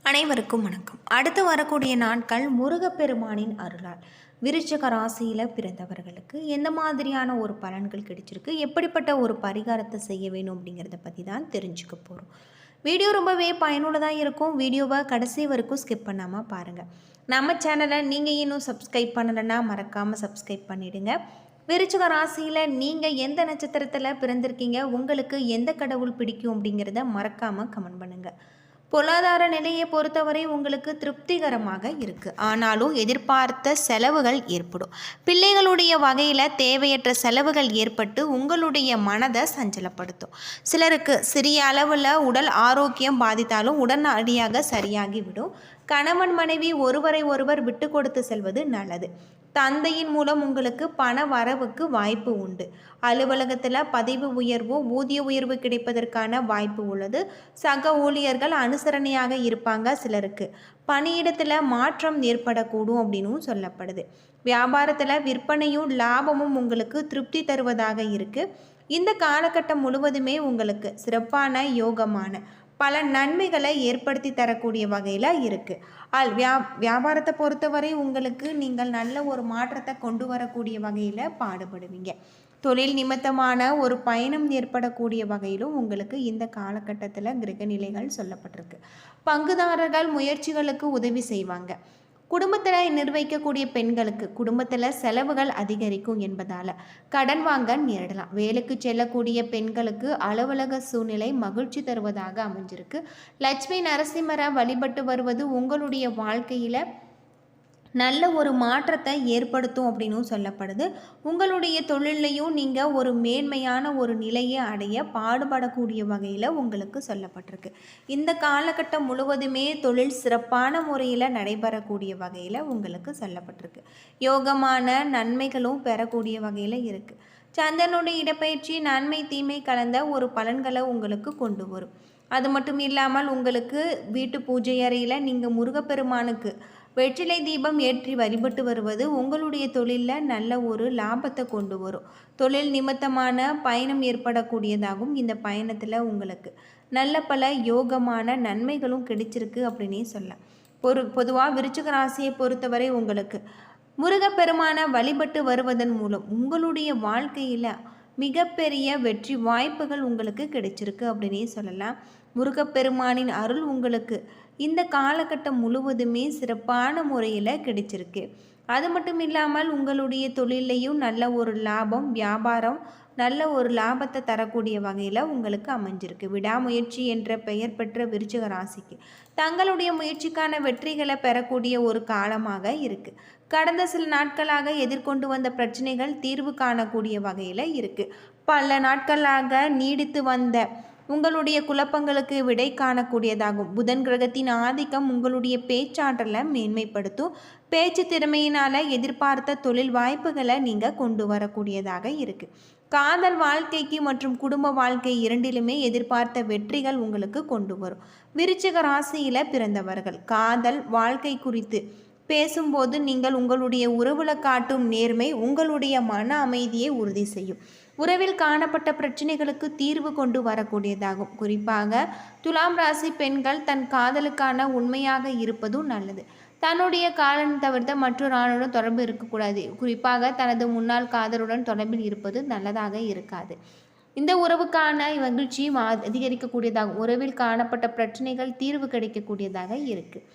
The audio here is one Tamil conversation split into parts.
அனைவருக்கும் வணக்கம். அடுத்து வரக்கூடிய நாட்கள் முருகப்பெருமானின் அருளால் விருச்சிக ராசியில் பிறந்தவர்களுக்கு எந்த மாதிரியான ஒரு பலன்கள் கிடைச்சிருக்கு, எப்படிப்பட்ட ஒரு பரிகாரத்தை செய்ய வேணும் அப்படிங்கிறத பற்றி தான் தெரிஞ்சுக்க போகிறோம். வீடியோ ரொம்பவே பயனுள்ளதாக இருக்கும். வீடியோவை கடைசி வரைக்கும் ஸ்கிப் பண்ணாமல் பாருங்கள். நம்ம சேனலை நீங்கள் இன்னும் சப்ஸ்கிரைப் பண்ணலைன்னா மறக்காமல் சப்ஸ்கிரைப் பண்ணிவிடுங்க. விருச்சிக ராசியில் நீங்கள் எந்த நட்சத்திரத்தில் பிறந்திருக்கீங்க, உங்களுக்கு எந்த கடவுள் பிடிக்கும் அப்படிங்கிறத மறக்காமல் கமெண்ட் பண்ணுங்கள். பொருளாதார நிலையை பொறுத்தவரை உங்களுக்கு திருப்திகரமாக இருக்குது. ஆனாலும் எதிர்பார்த்த செலவுகள் ஏற்படும். பிள்ளைகளுடைய வகையில் தேவையற்ற செலவுகள் ஏற்பட்டு உங்களுடைய மனதை சஞ்சலப்படுத்தும். சிலருக்கு சிறிய அளவில் உடல் ஆரோக்கியம் பாதித்தாலும் உடனடியாக சரியாகிவிடும். கணவன் மனைவி ஒருவரை ஒருவர் விட்டு கொடுத்து செல்வது நல்லது. தந்தையின் மூலம் உங்களுக்கு பண வரவுக்கு வாய்ப்பு உண்டு. அலுவலகத்தில் பதவி உயர்வோ ஊதிய உயர்வு கிடைப்பதற்கான வாய்ப்பு உள்ளது. சக ஊழியர்கள் அனுசரணையாக இருப்பாங்க. சிலருக்கு பணியிடத்தில் மாற்றம் ஏற்படக்கூடும் அப்படின்னும் சொல்லப்படுது. வியாபாரத்தில் விற்பனையும் லாபமும் உங்களுக்கு திருப்தி தருவதாக இருக்குது. இந்த காலகட்டம் முழுவதுமே உங்களுக்கு சிறப்பான யோகமான பல நன்மைகளை ஏற்படுத்தி தரக்கூடிய வகையில் இருக்குது. வியாபாரத்தை பொறுத்தவரை உங்களுக்கு நீங்கள் நல்ல ஒரு மாற்றத்தை கொண்டு வரக்கூடிய வகையில் பாடுபடுவீங்க. தொழில் நிமித்தமான ஒரு பயணம் ஏற்படக்கூடிய வகையிலும் உங்களுக்கு இந்த காலகட்டத்தில் கிரகநிலைகள் சொல்லப்பட்டிருக்கு. பங்குதாரர்கள் முயற்சிகளுக்கு உதவி செய்வாங்க. குடும்பத்தில் நிர்வகிக்கக்கூடிய பெண்களுக்கு குடும்பத்தில் செலவுகள் அதிகரிக்கும் என்பதால் கடன் வாங்க நேரிடலாம். வேலைக்கு செல்லக்கூடிய பெண்களுக்கு அலுவலக சூழ்நிலை மகிழ்ச்சி தருவதாக அமைஞ்சிருக்கு. லட்சுமி நரசிம்மரை வழிபட்டு வருவது உங்களுடைய வாழ்க்கையில் நல்ல ஒரு மாற்றத்தை ஏற்படுத்தும் அப்படின்னும் சொல்லப்படுது. உங்களுடைய தொழிலையும் நீங்கள் ஒரு மேன்மையான ஒரு நிலையை அடைய பாடுபடக்கூடிய வகையில் உங்களுக்கு சொல்லப்பட்டிருக்கு. இந்த காலகட்டம் முழுவதுமே தொழில் சிறப்பான முறையில் நடைபெறக்கூடிய வகையில் உங்களுக்கு சொல்லப்பட்டிருக்கு. யோகமான நன்மைகளும் பெறக்கூடிய வகையில் இருக்குது. சந்திரனுடைய இடப்பெயர்ச்சி நன்மை தீமை கலந்த ஒரு பலன்களை உங்களுக்கு கொண்டு வரும். அது மட்டும் இல்லாமல் உங்களுக்கு வீட்டு பூஜை அறையில் நீங்கள் முருகப்பெருமானுக்கு வெற்றிலை தீபம் ஏற்றி வழிபட்டு வருவது உங்களுடைய தொழிலில் நல்ல ஒரு லாபத்தை கொண்டு வரும். தொழில் நிமித்தமான பயணம் ஏற்படக்கூடியதாகவும் இந்த பயணத்தில் உங்களுக்கு நல்ல பல யோகமான நன்மைகளும் கிடைச்சிருக்கு அப்படின்னே சொல்லலாம். பொதுவாக விருச்சிக ராசியை பொறுத்தவரை உங்களுக்கு முருகப்பெருமான வழிபட்டு வருவதன் மூலம் உங்களுடைய வாழ்க்கையில் மிகப்பெரிய வெற்றி வாய்ப்புகள் உங்களுக்கு கிடைச்சிருக்கு அப்படின்னே சொல்லலாம். முருகப்பெருமானின் அருள் உங்களுக்கு இந்த காலகட்டம் முழுவதுமே சிறப்பான முறையில் கிடைச்சிருக்கு. அது மட்டும் இல்லாமல் உங்களுடைய தொழிலையும் நல்ல ஒரு லாபம், வியாபாரம் நல்ல ஒரு லாபத்தை தரக்கூடிய வகையில் உங்களுக்கு அமைஞ்சிருக்கு. விடாமுயற்சி என்ற பெயர் பெற்ற விருச்சிக ராசிக்கு தங்களுடைய முயற்சிக்கான வெற்றிகளை பெறக்கூடிய ஒரு காலமாக இருக்குது. கடந்த சில நாட்களாக எதிர்கொண்டு வந்த பிரச்சனைகள் தீர்வு காணக்கூடிய வகையில் இருக்குது. பல நாட்களாக நீடித்து வந்த உங்களுடைய குழப்பங்களுக்கு விடை காணக்கூடியதாகும். புதன் கிரகத்தின் ஆதிக்கம் உங்களுடைய பேச்சாற்றலை மேன்மைப்படுத்தும். பேச்சு திறமையினால் எதிர்பார்த்த தொழில் வாய்ப்புகளை நீங்கள் கொண்டு வரக்கூடியதாக இருக்குது. காதல் வாழ்க்கைக்கு மற்றும் குடும்ப வாழ்க்கை இரண்டிலுமே எதிர்பார்த்த வெற்றிகள் உங்களுக்கு கொண்டு வரும். விருச்சிக ராசியில் பிறந்தவர்கள் காதல் வாழ்க்கை குறித்து பேசும்போது நீங்கள் உங்களுடைய உறவுல காட்டும் நேர்மை உங்களுடைய மன அமைதியை உறுதி செய்யும். உறவில் காணப்பட்ட பிரச்சனைகளுக்கு தீர்வு கொண்டு வரக்கூடியதாகும். குறிப்பாக துலாம் ராசி பெண்கள் தன் காதலுக்கான உண்மையாக இருப்பதும் நல்லது. தன்னுடைய காதலன் தவிர்த்த மற்றொரு ஆணுடன் தொடர்பு இருக்கக்கூடாது. குறிப்பாக தனது முன்னாள் காதலுடன் தொடர்பில் இருப்பது நல்லதாக இருக்காது. இந்த உறவுக்கான மகிழ்ச்சியும் அதிகரிக்கக்கூடியதாகும். உறவில் காணப்பட்ட பிரச்சனைகள் தீர்வு கிடைக்கக்கூடியதாக இருக்குது.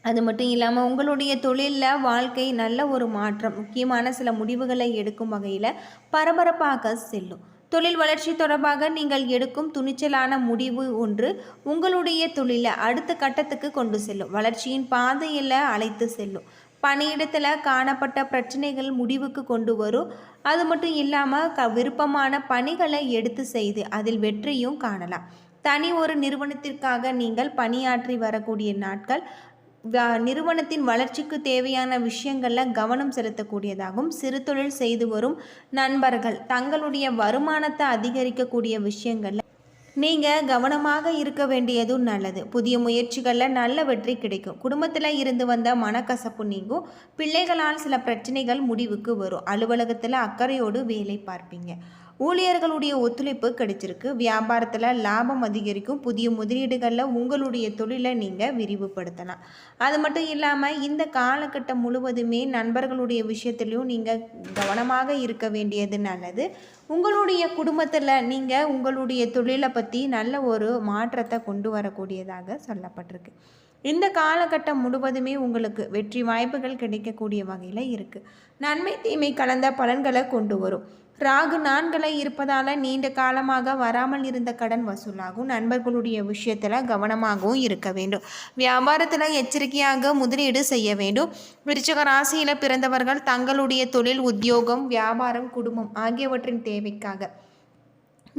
அது மட்டும் இல்லாமல் உங்களுடைய தொழிலில் வாழ்க்கை நல்ல ஒரு மாற்றம், முக்கியமான சில முடிவுகளை எடுக்கும் வகையில் பரபரப்பாக செல்லும். தொழில் வளர்ச்சி தொடர்பாக நீங்கள் எடுக்கும் துணிச்சலான முடிவு ஒன்று உங்களுடைய தொழிலை அடுத்த கட்டத்துக்கு கொண்டு செல்லும். வளர்ச்சியின் பாதையில் அழைத்து செல்லும். பணியிடத்தில் காணப்பட்ட பிரச்சனைகள் முடிவுக்கு கொண்டு வரும். அது மட்டும் இல்லாமல் விருப்பமான பணிகளை எடுத்து செய்து அதில் வெற்றியும் காணலாம். தனி ஒரு நிறுவனத்திற்காக நீங்கள் பணியாற்றி வரக்கூடிய நாட்கள் நிறுவனத்தின் வளர்ச்சிக்கு தேவையான விஷயங்களில் கவனம் செலுத்தக்கூடியதாகும். சிறு தொழில் செய்து வரும் நண்பர்கள் தங்களுடைய வருமானத்தை அதிகரிக்கக்கூடிய விஷயங்களில் நீங்கள் கவனமாக இருக்க வேண்டியதும் நல்லது. புதிய முயற்சிகளில் நல்ல வெற்றி கிடைக்கும். குடும்பத்தில் இருந்து வந்த மனக்கசப்பு நீங்கும். பிள்ளைகளால் சில பிரச்சனைகள் முடிவுக்கு வரும். அலுவலகத்தில் அக்கறையோடு வேலை பார்ப்பீங்க. ஊழியர்களுடைய ஒத்துழைப்பு கிடைச்சிருக்கு. வியாபாரத்தில் லாபம் அதிகரிக்கும். புதிய முதலீடுகளில் உங்களுடைய தொழிலை நீங்கள் விரிவுபடுத்தலாம். அது மட்டும் இல்லாமல் இந்த காலகட்டம் முழுவதுமே நண்பர்களுடைய விஷயத்துலையும் நீங்கள் கவனமாக இருக்க வேண்டியது நல்லது. உங்களுடைய குடும்பத்தில் நீங்கள் உங்களுடைய தொழிலை பற்றி நல்ல ஒரு மாற்றத்தை கொண்டு வரக்கூடியதாக சொல்லப்பட்டிருக்கு. இந்த காலகட்டம் முழுவதுமே உங்களுக்கு வெற்றி வாய்ப்புகள் கிடைக்கக்கூடிய வகையில் இருக்குது. நன்மை தீமை கலந்த பலன்களை கொண்டு வரும். ராகு நான்களை இருப்பதால் நீண்ட காலமாக வராமல் இருந்த கடன் வசூலாகும். நண்பர்களுடைய விஷயத்தில் கவனமாகவும் இருக்க வேண்டும். வியாபாரத்தில் எச்சரிக்கையாக முதலீடு செய்ய வேண்டும். விருச்சிக ராசியில் பிறந்தவர்கள் தங்களுடைய தொழில், உத்தியோகம், வியாபாரம், குடும்பம் ஆகியவற்றின் தேவைக்காக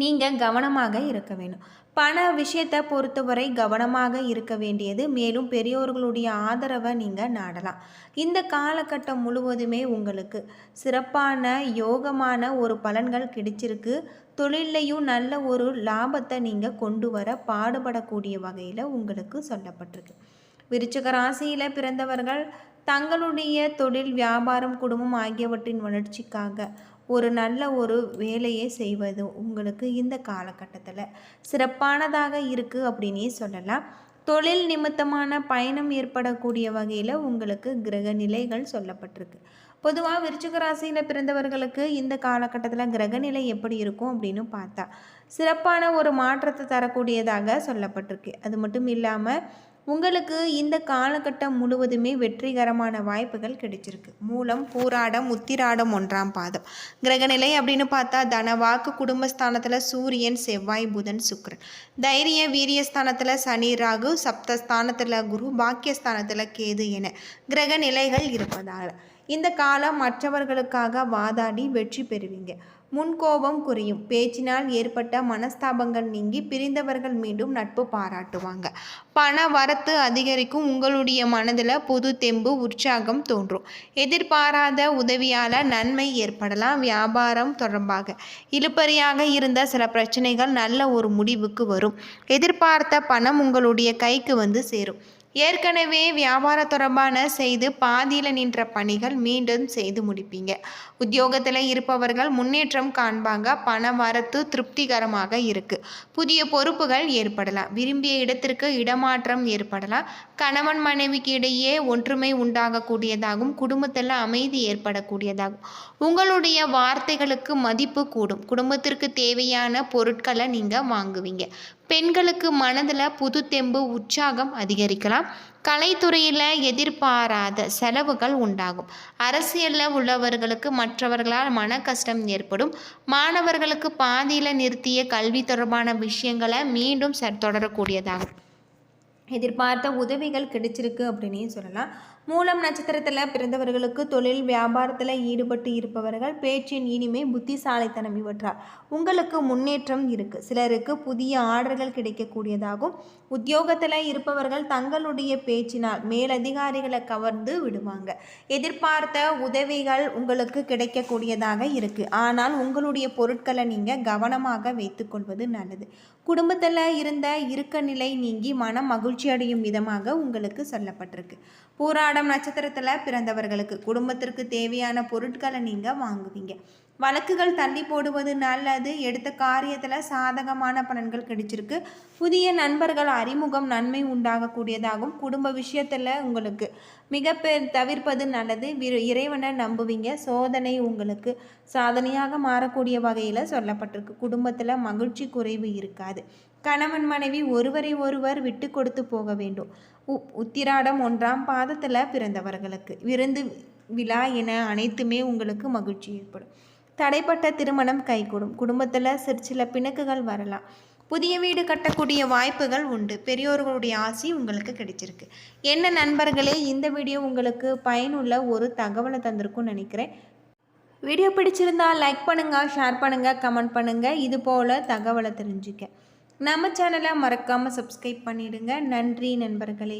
நீங்கள் கவனமாக இருக்க வேண்டும். பண விஷயத்தை பொறுத்தவரை கவனமாக இருக்க வேண்டியது. மேலும் பெரியோர்களுடைய ஆதரவை நீங்கள் நாடலாம். இந்த காலகட்டம் முழுவதுமே உங்களுக்கு சிறப்பான யோகமான ஒரு பலன்கள் கிடைச்சிருக்கு. தொழிலையும் நல்ல ஒரு லாபத்தை நீங்கள் கொண்டு வர பாடுபடக்கூடிய வகையில் உங்களுக்கு சொல்லப்பட்டிருக்கு. விருச்சிக ராசியில் பிறந்தவர்கள் தங்களுடைய தொழில், வியாபாரம், குடும்பம் ஆகியவற்றின் வளர்ச்சிக்காக ஒரு நல்ல ஒரு வேலையை செய்வது உங்களுக்கு இந்த காலகட்டத்தில் சிறப்பானதாக இருக்குது அப்படின்னே சொல்லலாம். தொழில் நிமித்தமான பயணம் ஏற்படக்கூடிய வகையில் உங்களுக்கு கிரக நிலைகள் சொல்லப்பட்டிருக்கு. பொதுவாக விருச்சிக ராசியில் பிறந்தவர்களுக்கு இந்த காலகட்டத்தில் கிரகநிலை எப்படி இருக்கும் அப்படின்னு பார்த்தா சிறப்பான ஒரு மாற்றத்தை தரக்கூடியதாக சொல்லப்பட்டிருக்கு. அது மட்டும் இல்லாமல் உங்களுக்கு இந்த காலகட்டம் முழுவதுமே வெற்றிகரமான வாய்ப்புகள் கிடைச்சிருக்கு. மூலம், பூராடம், உத்திராடம் 1ஆம் பாதம். கிரகநிலை அப்படின்னு பார்த்தா தனவாக்கு குடும்பஸ்தானத்தில் சூரியன், செவ்வாய், புதன், சுக்கிரன். தைரிய வீரியஸ்தானத்தில் சனி, ராகு, சப்தஸ்தானத்தில் குரு, பாக்கியஸ்தானத்தில் கேது என கிரக நிலைகள் இருப்பதால் இந்த காலம் மற்றவர்களுக்காக வாதாடி வெற்றி பெறுவீங்க. முன்கோபம் குறையும். பேச்சினால் ஏற்பட்ட மனஸ்தாபங்கள் நீங்கி பிரிந்தவர்கள் மீண்டும் நட்பு பாராட்டுவாங்க. பண வரத்து அதிகரிக்கும். உங்களுடைய மனதில் புது தெம்பு, உற்சாகம் தோன்றும். எதிர்பாராத உதவியால் நன்மை ஏற்படலாம். வியாபாரம் தொடர்பாக இழுபறியாக இருந்த சில பிரச்சனைகள் நல்ல ஒரு முடிவுக்கு வரும். எதிர்பார்த்த பணம் உங்களுடைய கைக்கு வந்து சேரும். ஏற்கனவே வியாபார தொடர்பான செய்து பாதியில் நின்ற பணிகள் மீண்டும் செய்து முடிப்பீங்க. உத்தியோகத்தில் இருப்பவர்கள் முன்னேற்றம் காண்பாங்க. பண வரத்து திருப்திகரமாக இருக்குது. புதிய பொறுப்புகள் ஏற்படலாம். விரும்பிய இடத்திற்கு இடமாற்றம் ஏற்படலாம். கணவன் மனைவிக்கு இடையே ஒற்றுமை உண்டாகக்கூடியதாகும். குடும்பத்தில் அமைதி ஏற்படக்கூடியதாகும். உங்களுடைய வார்த்தைகளுக்கு மதிப்பு கூடும். குடும்பத்திற்கு தேவையான பொருட்களை நீங்கள் வாங்குவீங்க. பெண்களுக்கு மனதில் புது தெம்பு, உற்சாகம் அதிகரிக்கலாம். கலைத்துறையில் எதிர்பாராத செலவுகள் உண்டாகும். அரசியலில் உள்ளவர்களுக்கு மற்றவர்களால் மன கஷ்டம் ஏற்படும். மாணவர்களுக்கு பாதியில் நிறுத்திய கல்வி தொடர்பான விஷயங்களை மீண்டும் தொடரக்கூடியதாகும். எதிர்பார்த்த உதவிகள் கிடைச்சிருக்கு அப்படின்னே சொல்லலாம். மூலம் நட்சத்திரத்தில் பிறந்தவர்களுக்கு தொழில், வியாபாரத்தில் ஈடுபட்டு இருப்பவர்கள் பேச்சின் இனிமை, புத்திசாலித்தனம் இவற்றால் உங்களுக்கு முன்னேற்றம் இருக்குது. சிலருக்கு புதிய ஆர்டர்கள் கிடைக்கக்கூடியதாகும். உத்தியோகத்தில் இருப்பவர்கள் தங்களுடைய பேச்சினால் மேலதிகாரிகளை கவர்ந்து விடுவாங்க. எதிர்பார்த்த உதவிகள் உங்களுக்கு கிடைக்கக்கூடியதாக இருக்குது. ஆனால் உங்களுடைய பொருட்களை நீங்கள் கவனமாக வைத்துக்கொள்வது நல்லது. குடும்பத்தில் இருந்த இறுக்க நிலை நீங்கி மனம் மகிழ்ச்சி அடையும் விதமாக உங்களுக்கு சொல்லப்பட்டிருக்கு. பூராடம் நட்சத்திரத்தில் பிறந்தவர்களுக்கு குடும்பத்திற்கு தேவையான பொருட்களை நீங்கள் வாங்குவீங்க. வழக்குகள் தள்ளி போடுவது நல்லது. எடுத்த காரியத்தில் சாதகமான பலன்கள் கிடைச்சிருக்கு. புதிய நண்பர்கள் அறிமுகம் நன்மை உண்டாகக்கூடியதாகும். குடும்ப விஷயத்தில் உங்களுக்கு மிக தவிர்ப்பது நல்லது. இறைவனை நம்புவீங்க. சோதனை உங்களுக்கு சாதனையாக மாறக்கூடிய வகையில் சொல்லப்பட்டிருக்கு. குடும்பத்தில் மகிழ்ச்சி குறைவு இருக்காது. கணவன் மனைவி ஒருவரை ஒருவர் விட்டு கொடுத்து போக வேண்டும். உத்திராடம் 1ஆம் பாதத்தில் பிறந்தவர்களுக்கு விருந்து, விழா என அனைத்துமே உங்களுக்கு மகிழ்ச்சி ஏற்படும். தடைப்பட்ட திருமணம் கைகூடும். குடும்பத்தில் சில பிணக்குகள் வரலாம். புதிய வீடு கட்டக்கூடிய வாய்ப்புகள் உண்டு. பெரியோர்களுடைய ஆசி உங்களுக்கு கிடைச்சிருக்கு. என்ன நண்பர்களே, இந்த வீடியோ உங்களுக்கு பயனுள்ள ஒரு தகவலை தந்திருக்கும்னு நினைக்கிறேன். வீடியோ பிடிச்சிருந்தால் லைக் பண்ணுங்கள், ஷேர் பண்ணுங்கள், கமெண்ட் பண்ணுங்கள். இது போல் தகவலை தெரிஞ்சுக்க நம்ம சேனலை மறக்காமல் சப்ஸ்கிரைப் பண்ணிவிடுங்க. நன்றி நண்பர்களே.